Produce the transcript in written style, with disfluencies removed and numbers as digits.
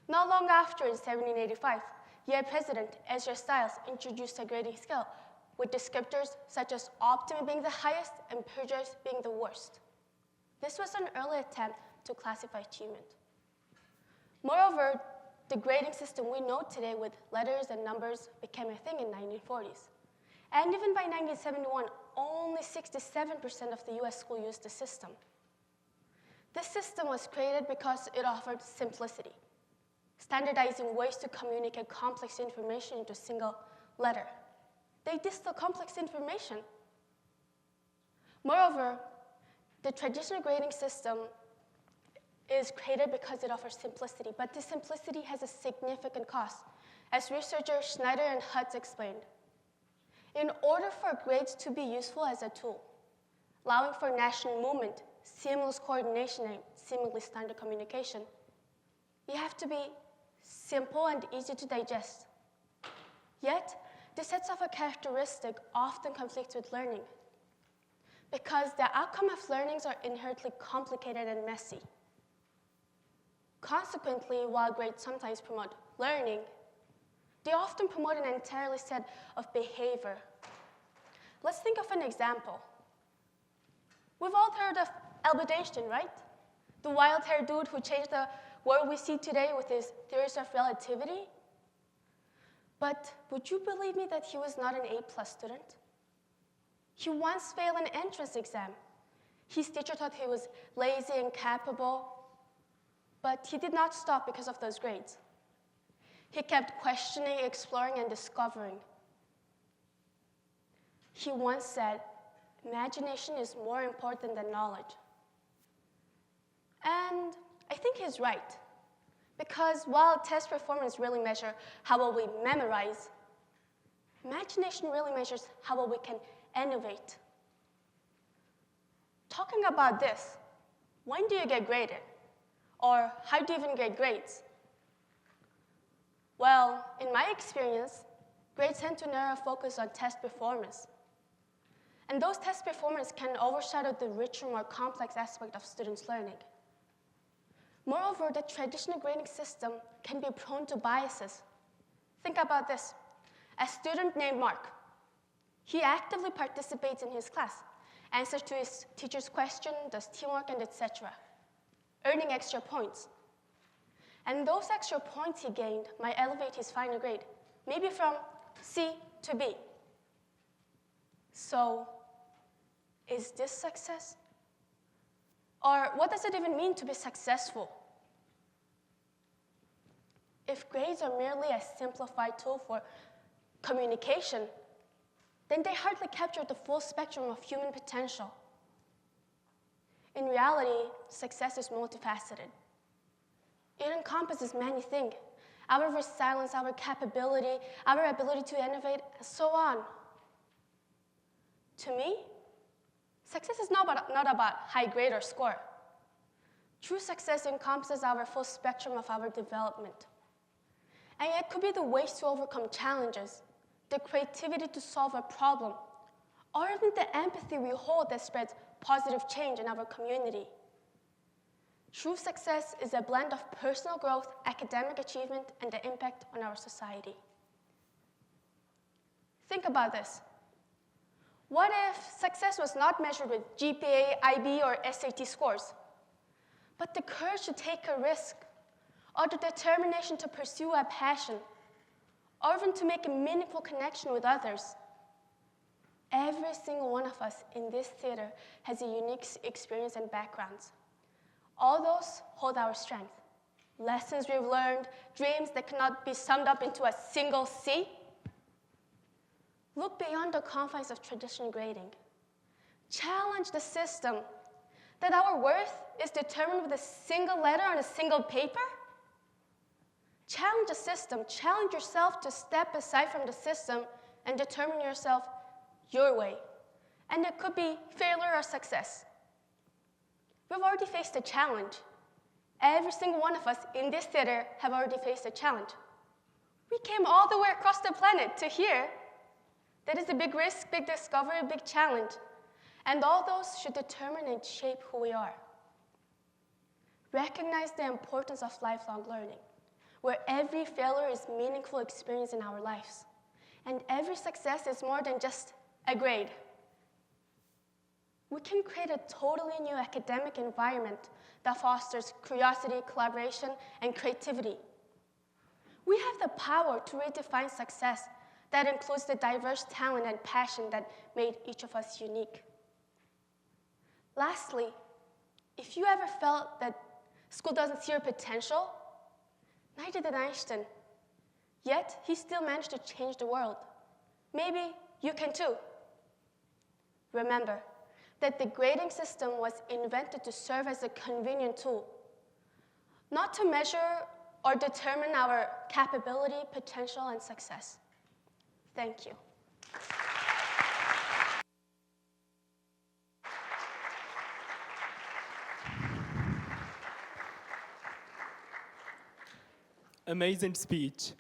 Not long after, in 1785, UA President Ezra Stiles introduced a grading scale with descriptors such as optimum being the highest and perjurious being the worst. This was an early attempt to classify achievement. Moreover, the grading system we know today with letters and numbers became a thing in the 1940s. And even by 1971, only 67% of the US schools used the system. This system was created because it offered simplicity, standardizing ways to communicate complex information into a single letter. They distill complex information. Moreover, the traditional grading system is created because it offers simplicity, but this simplicity has a significant cost, as researchers Schneider and Hutz explained. In order for grades to be useful as a tool, allowing for national movement, seamless coordination, and seemingly standard communication, you have to be simple and easy to digest. Yet, this sets off a characteristic often conflicts with learning, because the outcome of learnings are inherently complicated and messy. Consequently, while grades sometimes promote learning, they often promote an entirely set of behavior. Let's think of an example. We've all heard of Albert Einstein, right? The wild-haired dude who changed the world we see today with his theories of relativity. But would you believe me that he was not an A+ student? He once failed an entrance exam. His teacher thought he was lazy and incapable, but he did not stop because of those grades. He kept questioning, exploring, and discovering. He once said, "Imagination is more important than knowledge." And I think he's right, because while test performance really measure how well we memorize, imagination really measures how well we can innovate. Talking about this, when do you get graded? Or how do you even get grades? Well, in my experience, grades tend to narrow focus on test performance. And those test performance can overshadow the richer, more complex aspect of students' learning. Moreover, the traditional grading system can be prone to biases. Think about this. A student named Mark, he actively participates in his class, answers to his teacher's question, does teamwork, and etc., earning extra points. And those extra points he gained might elevate his final grade, maybe from C to B. So, is this success? Or what does it even mean to be successful? If grades are merely a simplified tool for communication, then they hardly capture the full spectrum of human potential. In reality, success is multifaceted. It encompasses many things: our resilience, our capability, our ability to innovate, and so on. To me, success is not about high grade or score. True success encompasses our full spectrum of our development. And it could be the ways to overcome challenges, the creativity to solve a problem, or even the empathy we hold that spreads positive change in our community. True success is a blend of personal growth, academic achievement, and the impact on our society. Think about this. What if success was not measured with GPA, IB, or SAT scores, but the courage to take a risk, or the determination to pursue a passion, or even to make a meaningful connection with others? Every single one of us in this theater has a unique experience and backgrounds. All those hold our strength. Lessons we've learned, dreams that cannot be summed up into a single C. Look beyond the confines of traditional grading. Challenge the system that our worth is determined with a single letter on a single paper. Challenge the system. Challenge yourself to step aside from the system and determine yourself your way. And it could be failure or success. We've already faced a challenge. Every single one of us in this theater have already faced a challenge. We came all the way across the planet to here. That is a big risk, big discovery, big challenge. And all those should determine and shape who we are. Recognize the importance of lifelong learning. where every failure is a meaningful experience in our lives, and every success is more than just a grade. We can create a totally new academic environment that fosters curiosity, collaboration, and creativity. We have the power to redefine success that includes the diverse talent and passion that made each of us unique. Lastly, if you ever felt that school doesn't see your potential, neither did Einstein. Yet, he still managed to change the world. Maybe you can too. Remember that the grading system was invented to serve as a convenient tool, not to measure or determine our capability, potential, and success. Thank you. Amazing speech.